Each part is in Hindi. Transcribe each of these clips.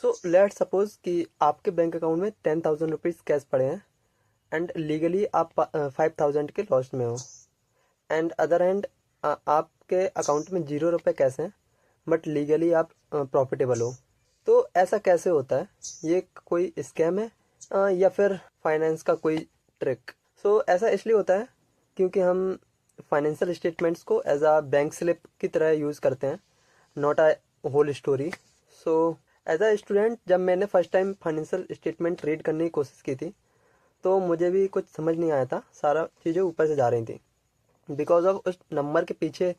सो लेट सपोज कि आपके बैंक अकाउंट में 10,000 रुपीज़ कैश पड़े हैं एंड लीगली आप 5,000 के लॉस में हो। एंड अदर हैंड आपके अकाउंट में 0 रुपये कैश हैं बट लीगली आप प्रॉफिटेबल हो। तो ऐसा कैसे होता है? ये कोई स्कैम है या फिर फाइनेंस का कोई ट्रिक? सो ऐसा इसलिए होता है क्योंकि हम फाइनेंशियल स्टेटमेंट्स को एज अ बैंक स्लिप की तरह यूज़ करते हैं, not a whole story. So as a student जब मैंने first time financial statement read करने की कोशिश की थी तो मुझे भी कुछ समझ नहीं आया था, सारा चीज़ें ऊपर से जा रही थी बिकॉज ऑफ उस नंबर के पीछे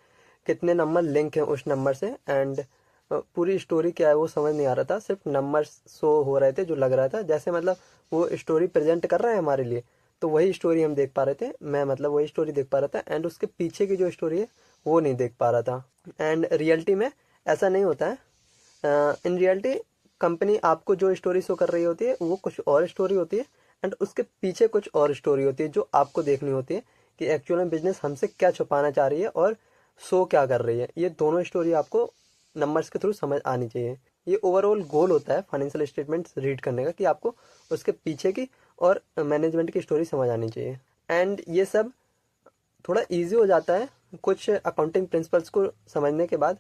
कितने नंबर लिंक हैं उस नंबर से। एंड पूरी स्टोरी क्या है वो समझ नहीं आ रहा था, सिर्फ नंबर शो हो रहे थे जो लग रहा था जैसे मतलब वो स्टोरी प्रेजेंट कर रहे हैं हमारे लिए, तो वही स्टोरी हम देख पा रहे थे। मैं मतलब वही स्टोरी देख पा रहा था एंड उसके पीछे की जो स्टोरी है वो नहीं देख पा रहा था। एंड रियलिटी में ऐसा नहीं होता है। इन रियलिटी कंपनी आपको जो स्टोरी शो कर रही होती है वो कुछ और स्टोरी होती है एंड उसके पीछे कुछ और स्टोरी होती है जो आपको देखनी होती है कि एक्चुअल में बिजनेस हमसे क्या छुपाना चाह रही है और शो क्या कर रही है। ये दोनों स्टोरी आपको नंबर्स के थ्रू समझ आनी चाहिए। ये ओवरऑल गोल होता है फाइनेंशियल स्टेटमेंट्स रीड करने का कि आपको उसके पीछे की और मैनेजमेंट की स्टोरी समझ आनी चाहिए। एंड ये सब थोड़ा इजी हो जाता है कुछ अकाउंटिंग प्रिंसिपल्स को समझने के बाद।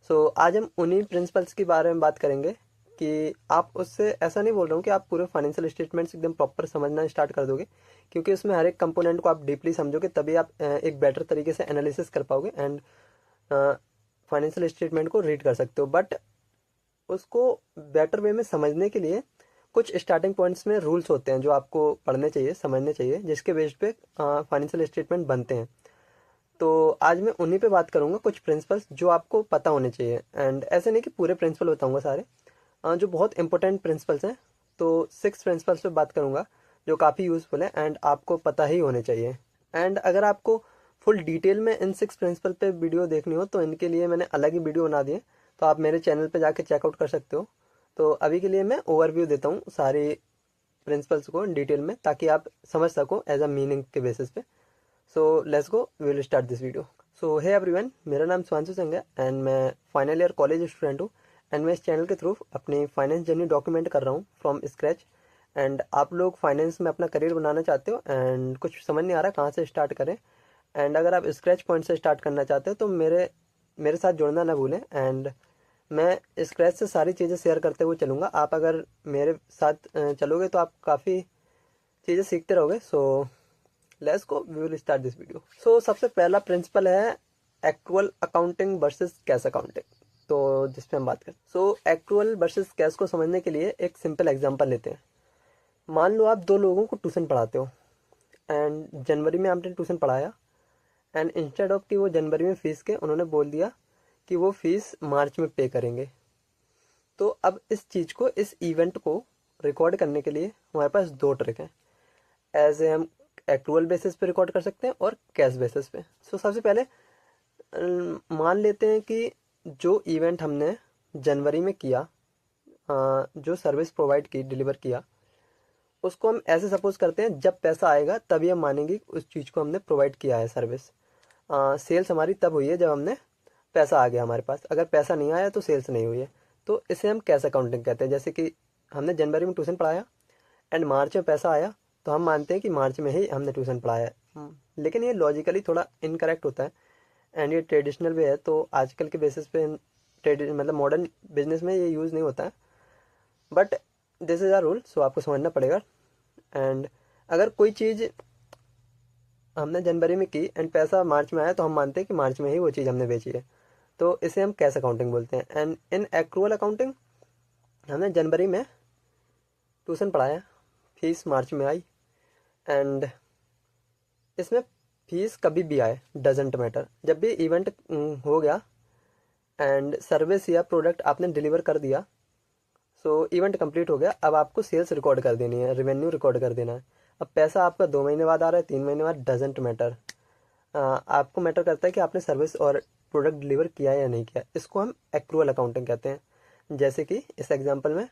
सो आज हम उन्हीं प्रिंसिपल्स के बारे में बात करेंगे कि आप उससे, ऐसा नहीं बोल रहा हूँ कि आप पूरे फाइनेंशियल स्टेटमेंट्स एकदम प्रॉपर समझना स्टार्ट कर दोगे, क्योंकि उसमें हर एक कंपोनेंट को आप डीपली समझोगे तभी आप एक बेटर तरीके से एनालिसिस कर पाओगे एंड फाइनेंशियल स्टेटमेंट को रीड कर सकते हो। बट उसको बेटर वे में समझने के लिए कुछ स्टार्टिंग पॉइंट्स में रूल्स होते हैं जो आपको पढ़ने चाहिए, समझने चाहिए, जिसके बेस पे फाइनेंशियल स्टेटमेंट बनते हैं। तो आज मैं उन्हीं पे बात करूंगा, कुछ प्रिंसिपल्स जो आपको पता होने चाहिए। एंड ऐसे नहीं कि पूरे प्रिंसिपल बताऊंगा सारे, जो बहुत इंपॉर्टेंट प्रिंसिपल्स हैं। तो 6 प्रिंसिपल्स पे बात करूंगा जो काफ़ी यूज़फुल है एंड आपको पता ही होने चाहिए। एंड अगर आपको फुल डिटेल में इन 6 प्रिंसिपल पे वीडियो देखनी हो तो इनके लिए मैंने अलग ही वीडियो बना दिए, तो आप मेरे चैनल पे जाके चेकआउट कर सकते हो। तो अभी के लिए मैं ओवरव्यू देता हूँ सारी प्रिंसिपल्स को डिटेल में ताकि आप समझ सको एज अ मीनिंग के बेसिस पे। So let's go, we will start this video. So hey everyone, मेरा नाम स्वांशु सिंह है एंड मैं फाइनल ईयर कॉलेज स्टूडेंट हूँ। एंड मैं इस चैनल के थ्रू अपनी फाइनेंस जर्नी डॉक्यूमेंट कर रहा हूँ फ्रॉम स्क्रैच। एंड आप लोग फाइनेंस में अपना करियर बनाना चाहते हो एंड कुछ समझ नहीं आ रहा कहाँ से स्टार्ट करें, एंड अगर आप स्क्रैच पॉइंट से स्टार्ट करना चाहते हो तो मेरे मेरे साथ जुड़ना ना भूलें। एंड मैं स्क्रैच से सारी चीज़ें शेयर करते हुए चलूँगा। आप अगर मेरे साथ चलोगे तो आप काफ़ी चीज़ें सीखते रहोगे। So let's go, we will start this video. So सबसे पहला प्रिंसिपल है actual accounting versus cash accounting, तो जिस पे हम बात करें। सो एक्चुअल वर्सेस कैश को समझने के लिए एक सिंपल एग्जांपल लेते हैं। मान लो आप दो लोगों को ट्यूशन पढ़ाते हो एंड जनवरी में आपने ट्यूशन पढ़ाया एंड इंस्टेड ऑफ कि वो जनवरी में फीस के, उन्होंने बोल दिया कि वो फीस मार्च में पे करेंगे। तो अब इस चीज़ को, इस इवेंट को रिकॉर्ड करने के लिए हमारे पास दो ट्रिक हैं। एज ए हम एक्चुअल बेसिस पे रिकॉर्ड कर सकते हैं और कैश बेसिस पे। सो सबसे पहले मान लेते हैं कि जो इवेंट हमने जनवरी में किया, जो सर्विस प्रोवाइड की, डिलीवर किया, उसको हम ऐसे सपोज करते हैं जब पैसा आएगा तभी हम मानेंगे कि उस चीज़ को हमने प्रोवाइड किया है सर्विस। सेल्स हमारी तब हुई है जब हमने पैसा आ गया हमारे पास, अगर पैसा नहीं आया तो सेल्स नहीं हुई है। तो इसे हम कैश अकाउंटिंग कहते हैं। जैसे कि हमने जनवरी में ट्यूशन पढ़ाया एंड मार्च में पैसा आया तो हम मानते हैं कि मार्च में ही हमने ट्यूशन पढ़ाया है। लेकिन ये लॉजिकली थोड़ा इनकरेक्ट होता है एंड ये ट्रेडिशनल वे है, तो आजकल के बेसिस पे मतलब मॉडर्न बिजनेस में ये यूज़ नहीं होता है, but this is our rule, so आपको समझना पड़ेगा। एंड अगर कोई चीज़ हमने जनवरी में की एंड पैसा मार्च में आया तो हम मानते हैं कि मार्च में ही वो चीज़ हमने बेची है, तो इसे हम कैश अकाउंटिंग बोलते हैं। एंड इन एक्रूअल अकाउंटिंग हमने जनवरी में ट्यूशन पढ़ाया, फीस मार्च में आई एंड इसमें फीस कभी भी आए डजेंट मैटर, जब भी इवेंट हो गया एंड सर्विस या प्रोडक्ट आपने डिलीवर कर दिया, सो इवेंट कंप्लीट हो गया। अब आपको सेल्स रिकॉर्ड कर देनी है, रेवेन्यू रिकॉर्ड कर देना है। अब पैसा आपका 2 महीने बाद आ रहा है, 3 महीने बाद, डजेंट मैटर। आपको मैटर करता है कि आपने सर्विस और प्रोडक्ट डिलीवर किया या नहीं किया। इसको हम एक्रूअल अकाउंटिंग कहते हैं। जैसे कि इस एग्जांपल में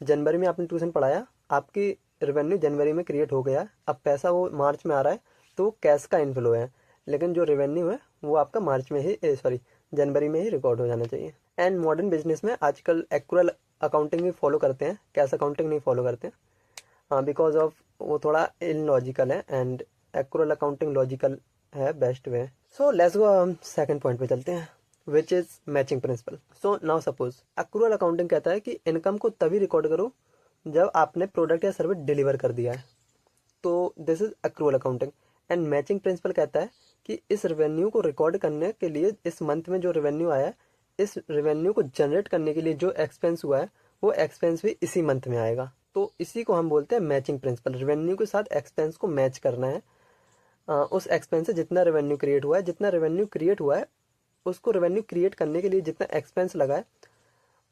जनवरी में आपने ट्यूशन पढ़ाया, आपकी रेवेन्यू जनवरी में क्रिएट हो गया, अब पैसा वो मार्च में आ रहा है तो वो कैश का इनफ्लो है, लेकिन जो रेवेन्यू है वो आपका मार्च में ही, सॉरी, जनवरी में ही रिकॉर्ड हो जाना चाहिए। एंड मॉडर्न बिजनेस में आजकल एक्रूअल अकाउंटिंग भी फॉलो करते हैं, कैश अकाउंटिंग नहीं फॉलो करते हैं, बिकॉज ऑफ वो थोड़ा इलॉजिकल है एंड एक्रूअल अकाउंटिंग लॉजिकल है, बेस्ट वे। सो लेट्स गो, हम सेकंड पॉइंट पे चलते हैं, which is matching principal. So now suppose accrual accounting कहता है कि इनकम को तभी रिकॉर्ड करो जब आपने प्रोडक्ट या सर्विस डिलीवर कर दिया है, तो this is accrual accounting. And matching principal कहता है कि इस रेवेन्यू को रिकॉर्ड करने के लिए, इस मंथ में जो रेवेन्यू आया है, इस रेवेन्यू को जनरेट करने के लिए जो एक्सपेंस हुआ है वो एक्सपेंस भी इसी मंथ में आएगा। तो इसी को हम बोलते हैं मैचिंग प्रिंसिपल। रेवेन्यू के साथ एक्सपेंस को मैच करना है। उस एक्सपेंस से जितना रेवेन्यू क्रिएट हुआ है, जितना रेवेन्यू क्रिएट हुआ है उसको रेवेन्यू क्रिएट करने के लिए जितना एक्सपेंस लगा है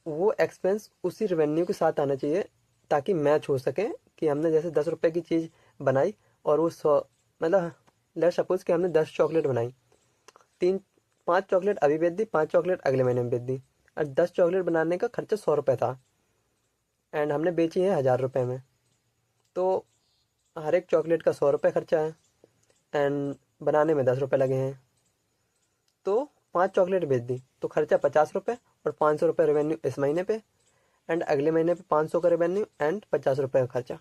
वो एक्सपेंस उसी रेवेन्यू के साथ आना चाहिए, ताकि मैच हो सके कि हमने जैसे 10 रुपए की चीज़ बनाई और वो 100, मतलब लेट्स सपोज कि हमने 10 चॉकलेट बनाई, 5 चॉकलेट अभी बेच दी, 5 चॉकलेट अगले महीने में बेच दी, और 10 चॉकलेट बनाने का खर्चा 100 रुपये था एंड हमने बेची है 1000 रुपये में, तो हर एक चॉकलेट का 100 रुपये खर्चा है एंड बनाने में 10 रुपये लगे हैं, तो 5 चॉकलेट बेच दी तो खर्चा 50 रुपये और 500 रुपये रेवेन्यू इस महीने पे एंड अगले महीने पे 500 का रेवेन्यू एंड 50 रुपये का खर्चा।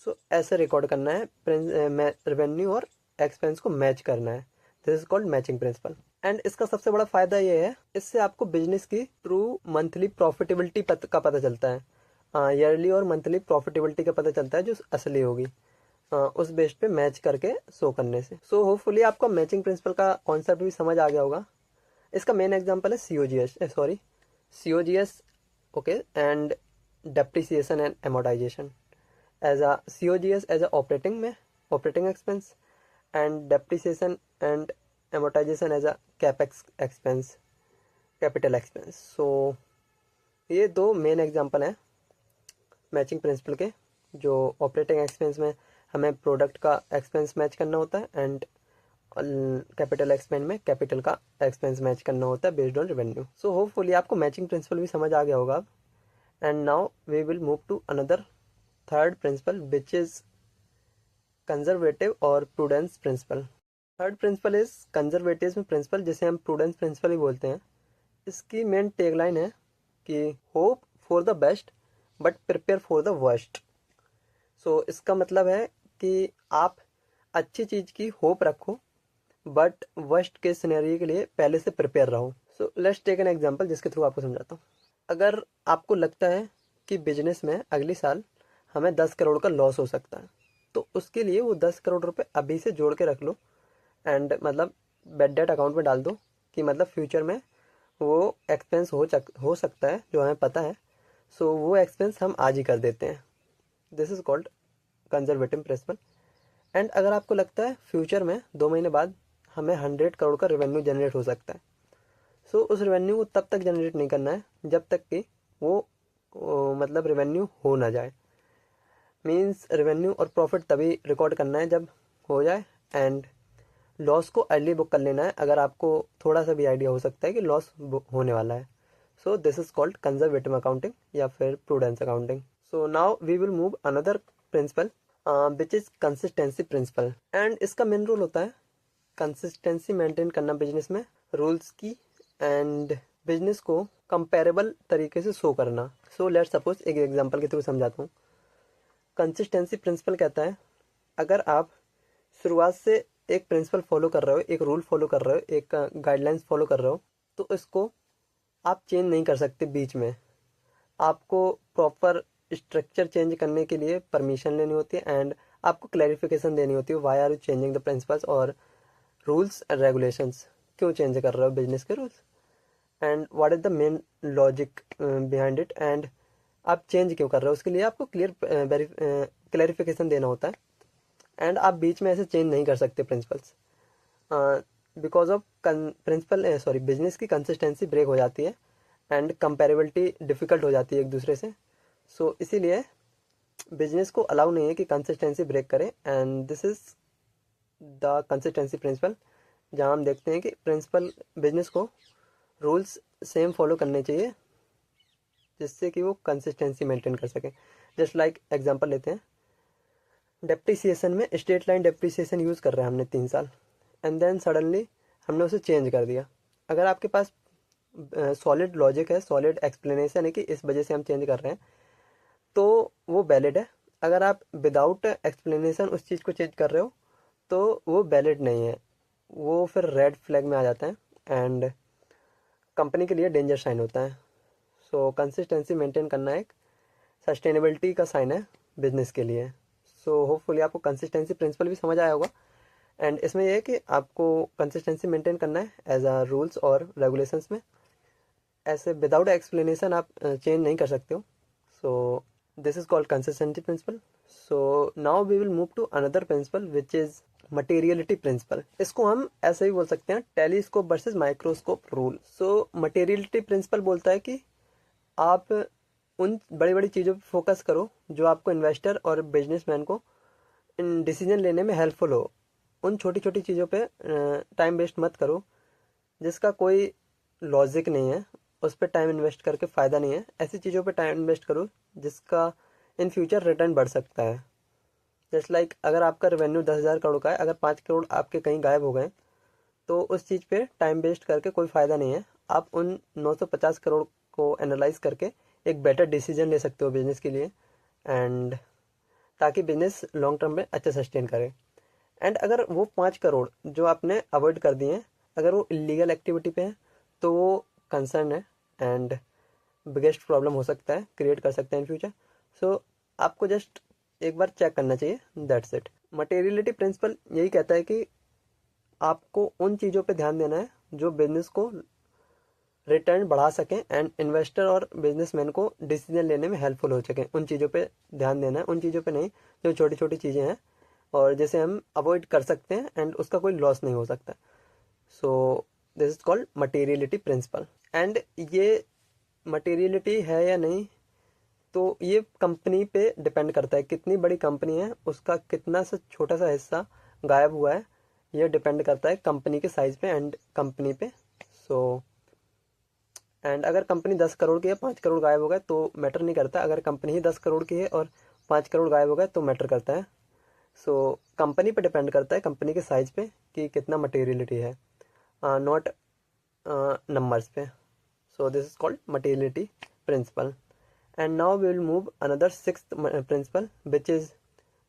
सो ऐसे रिकॉर्ड करना है, रेवेन्यू और एक्सपेंस को मैच करना है। This is called matching principal. And इसका सबसे बड़ा फायदा ये है, इससे आपको बिजनेस की ट्रू मंथली प्रॉफिटेबिलिटी का पता चलता है, ईयरली और मंथली प्रॉफिटेबिलिटी का पता चलता है जो असली होगी, उस बेस पे मैच करके शो करने से। सो होपफुली आपको मैचिंग प्रिंसिपल का कॉन्सेप्ट भी समझ आ गया होगा। इसका मेन एग्जांपल है COGS, okay, and depreciation and amortisation. As a COGS as a operating expense and depreciation and amortisation as a capex expense, capital expense. So ये दो मेन एग्जांपल हैं मैचिंग प्रिंसिपल के, जो ऑपरेटिंग एक्सपेंस में हमें प्रोडक्ट का एक्सपेंस मैच करना होता है एंड कैपिटल एक्सपेंस में कैपिटल का एक्सपेंस मैच करना होता है based on revenue. So hopefully आपको मैचिंग प्रिंसिपल भी समझ आ गया होगा अब। And now we will move to another third principle which is conservative और prudence principle. Third principle is conservative principle, जिसे हम प्रूडेंस प्रिंसिपल भी बोलते हैं। इसकी मेन टैगलाइन है कि hope for the best but prepare for the worst. So इसका मतलब है कि आप अच्छी चीज़ की होप रखो बट वर्स्ट के सिनेरियो के लिए पहले से प्रिपेयर रहो। So let's take an example जिसके थ्रू आपको समझाता हूँ। अगर आपको लगता है कि बिजनेस में अगले साल हमें 10 करोड़ का लॉस हो सकता है, तो उसके लिए वो 10 करोड़ रुपए अभी से जोड़ के रख लो एंड मतलब बेड डेट अकाउंट में डाल दो कि मतलब फ्यूचर में वो एक्सपेंस हो सकता है जो हमें पता है, सो वो एक्सपेंस हम आज ही कर देते हैं। This is called conservative principal. And अगर आपको लगता है फ्यूचर में 2 महीने बाद हमें 100 करोड़ का रेवेन्यू जनरेट हो सकता है, सो उस रेवेन्यू को तब तक जनरेट नहीं करना है जब तक कि वो मतलब रेवेन्यू हो ना जाए। मीन्स रेवेन्यू और प्रॉफिट तभी रिकॉर्ड करना है जब हो जाए एंड लॉस को अर्ली बुक कर लेना है अगर आपको थोड़ा सा भी आइडिया हो सकता है कि लॉस होने वाला है। So this is called conservative accounting या फिर prudence accounting. So now we will move another principle which is consistency principle. And इसका मेन रूल होता है कंसिस्टेंसी मेंटेन करना बिजनेस में, रूल्स की एंड बिजनेस को कंपेरेबल तरीके से शो करना। सो लेट्स सपोज एक एग्जांपल के थ्रू समझाता हूँ। कंसिस्टेंसी प्रिंसिपल कहता है अगर आप शुरुआत से एक प्रिंसिपल फॉलो कर रहे हो, एक रूल फॉलो कर रहे हो, एक गाइडलाइंस फॉलो कर रहे हो, तो इसको आप चेंज नहीं कर सकते बीच में। आपको प्रॉपर स्ट्रक्चर चेंज करने के लिए परमिशन लेनी होती है एंड आपको क्लैरिफिकेशन देनी होती है why are you changing the principles और रूल्स एंड रेगुलेशंस, क्यों चेंज कर रहे हो बिजनेस के rules and what is the main logic behind it and आप चेंज क्यों कर रहे हो, उसके लिए आपको क्लैरिफिकेशन देना होता है एंड आप बीच में ऐसे चेंज नहीं कर सकते प्रिंसिपल्स, बिकॉज ऑफ बिजनेस की कंसिस्टेंसी ब्रेक हो जाती है एंड कंपेरेबिलिटी डिफ़िकल्ट हो जाती है एक दूसरे से। सो इसीलिए बिजनेस को अलाउ नहीं है कि कंसिस्टेंसी ब्रेक करे and this is the consistency principle, जहाँ हम देखते हैं कि प्रिंसिपल बिजनेस को रूल्स सेम फॉलो करने चाहिए जिससे कि वो कंसिस्टेंसी मेंटेन कर सके। जस्ट लाइक एग्जांपल लेते हैं, डेप्रिसिएशन में स्ट्रेट लाइन डेप्रिसिएशन यूज़ कर रहे हैं हमने 3 साल एंड देन सडनली हमने उसे चेंज कर दिया। अगर आपके पास सॉलिड लॉजिक है, सॉलिड एक्सप्लेनेशन है कि इस वजह से हम चेंज कर रहे हैं, तो वो वैलिड है। अगर आप विदाउट एक्सप्लेनेशन उस चीज़ को चेंज कर रहे हो तो वो वैलिड नहीं है, वो फिर रेड फ्लैग में आ जाता है एंड कंपनी के लिए डेंजर साइन होता है। सो कंसिस्टेंसी मेंटेन करना एक सस्टेनेबिलिटी का साइन है बिजनेस के लिए। सो होपफुली आपको कंसिस्टेंसी प्रिंसिपल भी समझ आया होगा। एंड इसमें यह है कि आपको कंसिस्टेंसी मेंटेन करना है एज अ रूल्स और रेगुलेशंस में। ऐसे विदाउट एक्सप्लेनेशन आप चेंज नहीं कर सकते हो। So this is called consistency principle. So now we will move to another principle which is materiality principle. इसको हम ऐसे ही बोल सकते हैं telescope versus microscope rule. So materiality principle बोलता है कि आप उन बड़ी बड़ी चीज़ों पर फोकस करो जो आपको इन्वेस्टर और बिजनेसमैन को इन डिसीजन लेने में हेल्पफुल हो। उन छोटी छोटी चीज़ों पे टाइम वेस्ट मत करो जिसका कोई लॉजिक नहीं है, उस पर टाइम इन्वेस्ट करके फ़ायदा नहीं है। ऐसी चीज़ों पे टाइम इन्वेस्ट करो जिसका इन फ्यूचर रिटर्न बढ़ सकता है। जस्ट लाइक अगर आपका रेवेन्यू 10,000 करोड़ का है, अगर 5 करोड़ आपके कहीं गायब हो गए तो उस चीज़ पे टाइम वेस्ट करके कोई फ़ायदा नहीं है। आप उन 950 करोड़ को एनालाइज करके एक बेटर डिसीजन ले सकते हो बिजनेस के लिए, एंड ताकि बिजनेस लॉन्ग टर्म में अच्छा सस्टेन करे। एंड अगर वो 5 करोड़ जो आपने अवॉइड कर दिए हैं, अगर वो इलीगल एक्टिविटी पे हैं तो वो कंसर्न है एंड बिगेस्ट प्रॉब्लम हो सकता है, क्रिएट कर सकते हैं इन फ्यूचर। सो आपको जस्ट एक बार चेक करना चाहिए, दैट्स इट। मटेरियलिटी प्रिंसिपल यही कहता है कि आपको उन चीज़ों पे ध्यान देना है जो बिजनेस को रिटर्न बढ़ा सकें एंड इन्वेस्टर और बिजनेसमैन को डिसीजन लेने में हेल्पफुल हो सकें। उन चीज़ों पे ध्यान देना है, उन चीज़ों पे नहीं जो छोटी छोटी चीज़ें हैं और जैसे हम अवॉइड कर सकते हैं एंड उसका कोई लॉस नहीं हो सकता। So this is called materiality principle. And ये मटेरियलिटी है या नहीं तो ये कंपनी पे डिपेंड करता है, कितनी बड़ी कंपनी है उसका कितना सा छोटा सा हिस्सा गायब हुआ है, ये डिपेंड करता है कंपनी के साइज पे एंड कंपनी पे। सो एंड अगर कंपनी 10 करोड़ की है, 5 करोड़ गायब हो गए तो मैटर नहीं करता। अगर कंपनी ही 10 करोड़ की है और 5 करोड़ गायब हो गए तो मैटर करता है। सो कंपनी पे डिपेंड करता है, कंपनी के साइज पे कि कितना मटेरियलिटी है, नॉट नंबर्स पे। So this is called materiality principle. And now we will move another sixth principle which is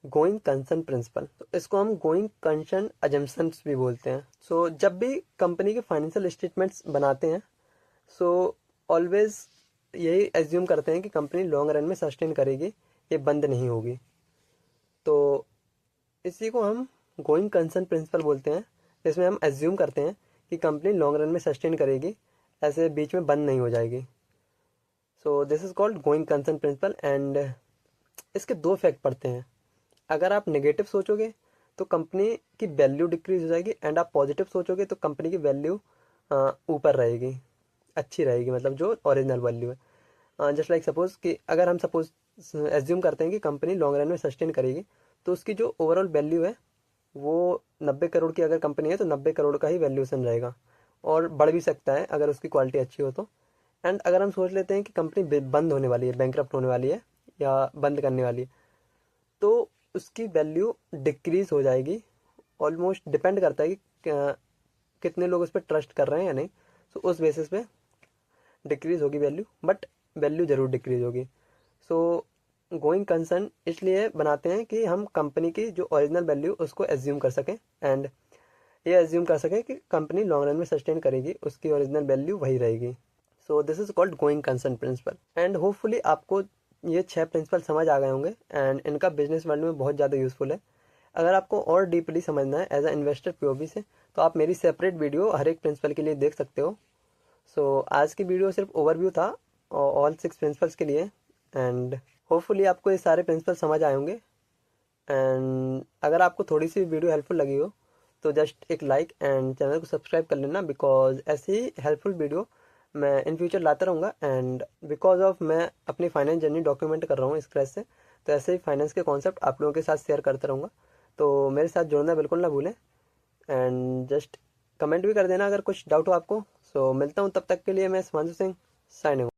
going concern principle. तो इसको हम गोइंग कंसर्न अजम्पशंस भी बोलते हैं। सो जब भी कंपनी के फाइनेंशियल स्टेटमेंट्स बनाते हैं सो ऑलवेज यही एज्यूम करते हैं कि कंपनी लॉन्ग रन में सस्टेन करेगी, ये बंद नहीं होगी। तो इसी को हम गोइंग कंसर्न प्रिंसिपल बोलते हैं, जिसमें हम एज्यूम करते हैं कि कंपनी लॉन्ग रन में सस्टेन करेगी, ऐसे बीच में बंद नहीं हो जाएगी। So this is called going concern principle. And इसके दो इफेक्ट पड़ते हैं। अगर आप नेगेटिव सोचोगे तो कंपनी की वैल्यू डिक्रीज हो जाएगी एंड आप पॉजिटिव सोचोगे तो कंपनी की वैल्यू ऊपर रहेगी, अच्छी रहेगी, मतलब जो ओरिजिनल वैल्यू है। जस्ट लाइक सपोज कि अगर हम सपोज एज्यूम करते हैं कि कंपनी लॉन्ग रन में सस्टेन करेगी तो उसकी जो ओवरऑल वैल्यू है वो 90 करोड़ की अगर कंपनी है तो 90 करोड़ का ही वैल्यूएशन रहेगा और बढ़ भी सकता है अगर उसकी क्वालिटी अच्छी हो तो। एंड अगर हम सोच लेते हैं कि कंपनी बंद होने वाली है, बैंकरप्ट होने वाली है या बंद करने वाली है, तो उसकी वैल्यू डिक्रीज हो जाएगी। ऑलमोस्ट डिपेंड करता है कि कितने लोग उस पर ट्रस्ट कर रहे हैं या नहीं। सो उस बेसिस पे डिक्रीज होगी वैल्यू, बट वैल्यू जरूर डिक्रीज होगी। सो गोइंग कंसर्न इसलिए बनाते हैं कि हम कंपनी की जो ओरिजिनल वैल्यू उसको एज्यूम कर सकें एंड ये एज्यूम कर सकें कि कंपनी लॉन्ग रन में सस्टेन करेगी, उसकी ओरिजिनल वैल्यू वही रहेगी। So this is called going concern principle. And hopefully आपको ये 6 प्रिंसिपल समझ आ गए होंगे एंड इनका बिजनेस वर्ल्ड में बहुत ज़्यादा यूजफुल है। अगर आपको और डीपली समझना है एज अ इन्वेस्टर पीओवी से तो आप मेरी सेपरेट वीडियो हर एक प्रिंसिपल के लिए देख सकते हो। सो आज की वीडियो सिर्फ ओवरव्यू था ऑल 6 प्रिंसिपल्स के लिए एंड होपफुली आपको ये सारे प्रिंसिपल समझ आए होंगे। एंड अगर आपको थोड़ी सी वीडियो हेल्पफुल लगी हो तो जस्ट एक लाइक एंड चैनल को सब्सक्राइब कर लेना, बिकॉज ऐसी ही हेल्पफुल वीडियो मैं इन फ्यूचर लाता रहूँगा। एंड बिकॉज ऑफ मैं अपनी फाइनेंस जर्नी डॉक्यूमेंट कर रहा हूँ स्क्रैच से, तो ऐसे ही फाइनेंस के कॉन्सेप्ट आप लोगों के साथ शेयर करता रहूँगा। तो मेरे साथ जुड़ना बिल्कुल ना भूलें एंड जस्ट कमेंट भी कर देना अगर कुछ डाउट हो आपको। सो मिलता हूँ, तब तक के लिए मैं हिमांशु सिंह, साइनिंग।